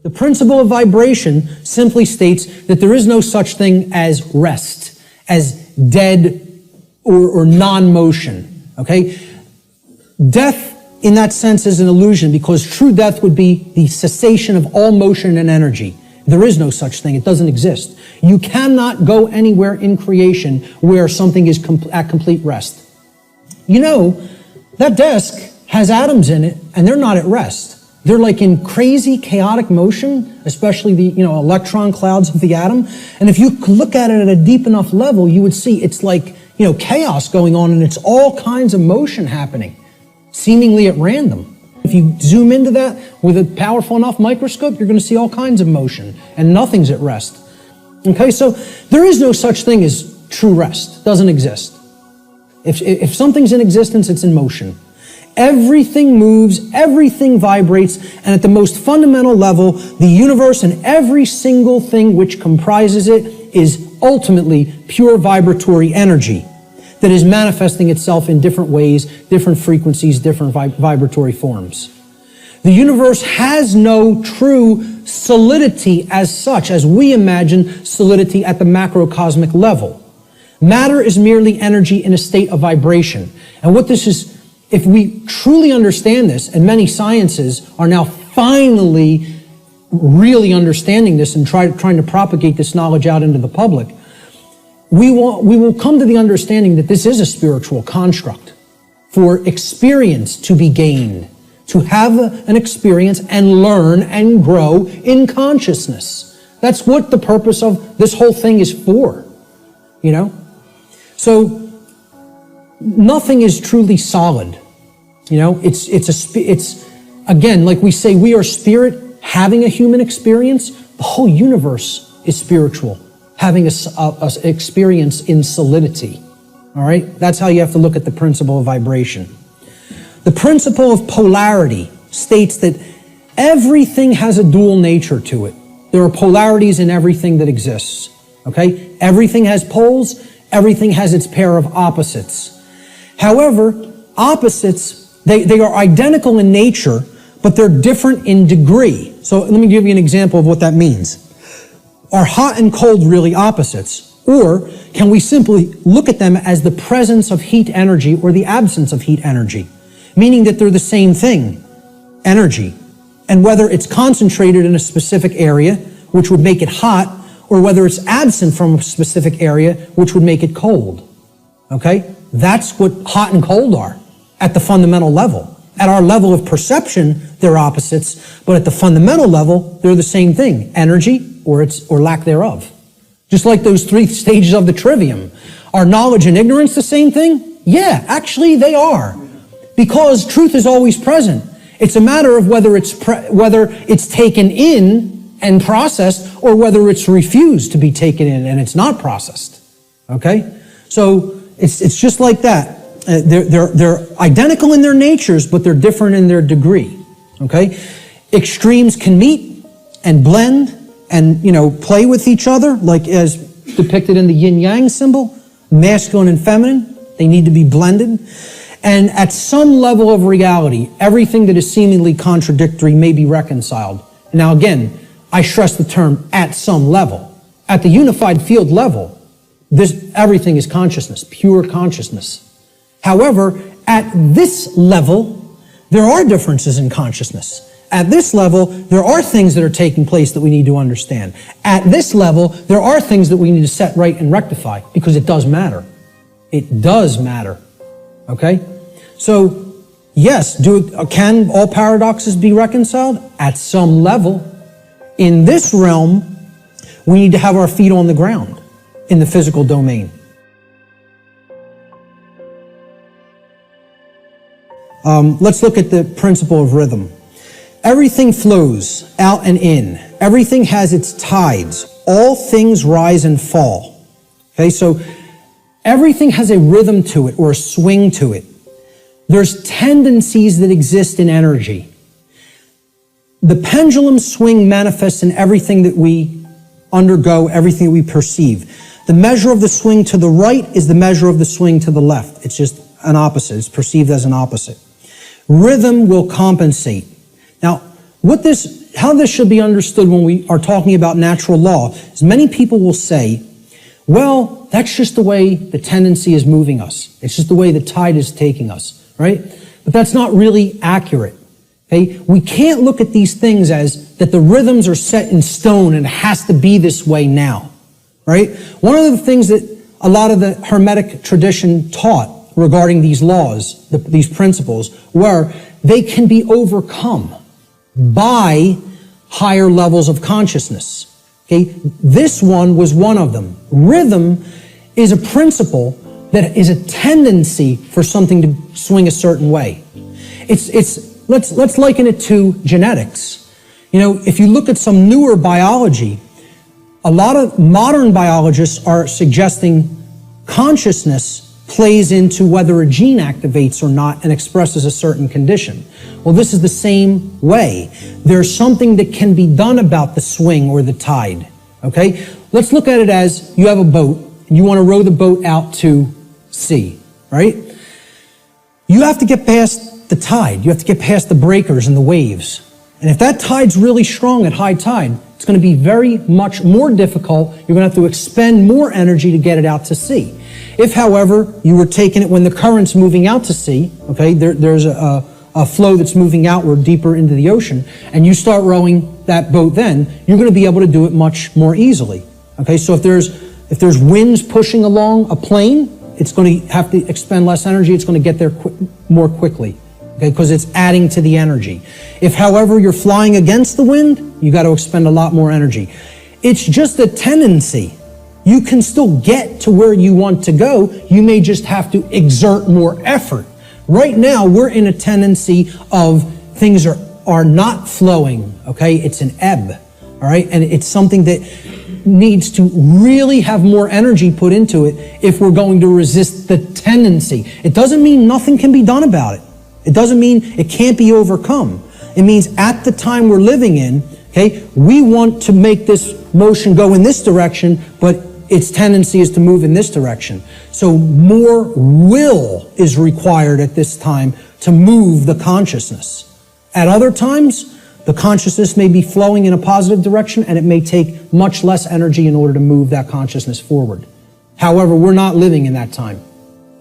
The principle of vibration simply states that there is no such thing as rest, as dead or non-motion, okay? Death, in that sense, is an illusion, because true death would be the cessation of all motion and energy. There is no such thing. It doesn't exist. You cannot go anywhere in creation where something is at complete rest. You know, that desk has atoms in it, and they're not at rest. They're like in crazy, chaotic motion, especially the, electron clouds of the atom. And if you look at it at a deep enough level, you would see it's like, chaos going on, and it's all kinds of motion happening, seemingly at random. If you zoom into that with a powerful enough microscope, you're going to see all kinds of motion, and nothing's at rest. Okay, so there is no such thing as true rest. It doesn't exist. If something's in existence, it's in motion. Everything moves, everything vibrates, and at the most fundamental level, the universe and every single thing which comprises it is ultimately pure vibratory energy that is manifesting itself in different ways, different frequencies, different vibratory forms. The universe has no true solidity as such, as we imagine solidity at the macrocosmic level. Matter is merely energy in a state of vibration. And what this is, if we truly understand this, and many sciences are now finally really understanding this and trying to propagate this knowledge out into the public, we will come to the understanding that this is a spiritual construct for experience to be gained, to have an experience and learn and grow in consciousness. That's what the purpose of this whole thing is for, So nothing is truly solid. It's again, like we say, we are spirit having a human experience. The whole universe is spiritual, having a experience in solidity. All right? That's how you have to look at the principle of vibration. The principle of polarity states that everything has a dual nature to it. There are polarities in everything that exists. Okay? Everything has poles. Everything has its pair of opposites. However, opposites, they are identical in nature, but they're different in degree. So let me give you an example of what that means. Are hot and cold really opposites? Or can we simply look at them as the presence of heat energy or the absence of heat energy? Meaning that they're the same thing, energy. And whether it's concentrated in a specific area, which would make it hot, or whether it's absent from a specific area, which would make it cold. Okay? That's what hot and cold are at the fundamental level. At our level of perception, they're opposites, but at the fundamental level, they're the same thing, energy or lack thereof. Just like those 3 stages of the trivium. Are knowledge and ignorance the same thing? Yeah, actually they are. Because truth is always present. It's a matter of whether it's taken in and processed, or whether it's refused to be taken in and it's not processed. Okay? So it's just like that. They're identical in their natures, but they're different in their degree. Okay? Extremes can meet and blend and, play with each other, like as depicted in the yin-yang symbol, masculine and feminine. They need to be blended. And at some level of reality, everything that is seemingly contradictory may be reconciled. Now again, I stress the term at some level. At the unified field level, everything is consciousness, pure consciousness. However, at this level, there are differences in consciousness. At this level, there are things that are taking place that we need to understand. At this level, there are things that we need to set right and rectify, because it does matter. It does matter. Okay? So, yes, can all paradoxes be reconciled? At some level. In this realm, we need to have our feet on the ground in the physical domain. Let's look at the principle of rhythm. Everything flows out and in. Everything has its tides. All things rise and fall. Okay, so everything has a rhythm to it or a swing to it. There's tendencies that exist in energy. The pendulum swing manifests in everything that we undergo, everything that we perceive. The measure of the swing to the right is the measure of the swing to the left. It's just an opposite. It's perceived as an opposite. Rhythm will compensate. Now, what this this should be understood when we are talking about natural law is many people will say, well, that's just the way the tendency is moving us. It's just the way the tide is taking us, right? But that's not really accurate. Okay? We can't look at these things as that the rhythms are set in stone and it has to be this way now, right? One of the things that a lot of the Hermetic tradition taught regarding these laws, these principles, were they can be overcome by higher levels of consciousness. Okay? This one was one of them. Rhythm is a principle that is a tendency for something to swing a certain way. Let's liken it to genetics. You know, if you look at some newer biology, a lot of modern biologists are suggesting consciousness plays into whether a gene activates or not and expresses a certain condition. Well, this is the same way. There's something that can be done about the swing or the tide, okay? Let's look at it as you have a boat and you want to row the boat out to sea, right? You have to get past the tide. You have to get past the breakers and the waves. And if that tide's really strong at high tide, it's going to be very much more difficult. You're going to have to expend more energy to get it out to sea. If, however, you were taking it when the current's moving out to sea, okay, there's a flow that's moving outward deeper into the ocean, and you start rowing that boat then, you're going to be able to do it much more easily. Okay, so if there's winds pushing along a plane, it's going to have to expend less energy. It's going to get there more quickly, okay, because it's adding to the energy. If, however, you're flying against the wind, you got to expend a lot more energy. It's just a tendency. You can still get to where you want to go. You may just have to exert more effort. Right now, we're in a tendency of things are not flowing, okay? It's an ebb, all right? And it's something that needs to really have more energy put into it if we're going to resist the tendency. It doesn't mean nothing can be done about it. It doesn't mean it can't be overcome. It means at the time we're living in, okay, we want to make this motion go in this direction, but its tendency is to move in this direction. So more will is required at this time to move the consciousness. At other times, the consciousness may be flowing in a positive direction and it may take much less energy in order to move that consciousness forward. However, we're not living in that time.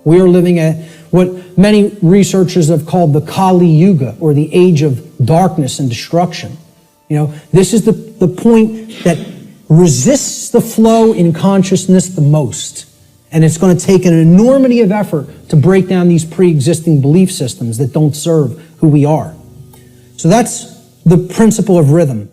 We are living at what many researchers have called the Kali Yuga, or the age of darkness and destruction. You know, this is the point that resists the flow in consciousness the most. And it's going to take an enormity of effort to break down these pre-existing belief systems that don't serve who we are. So that's the principle of rhythm.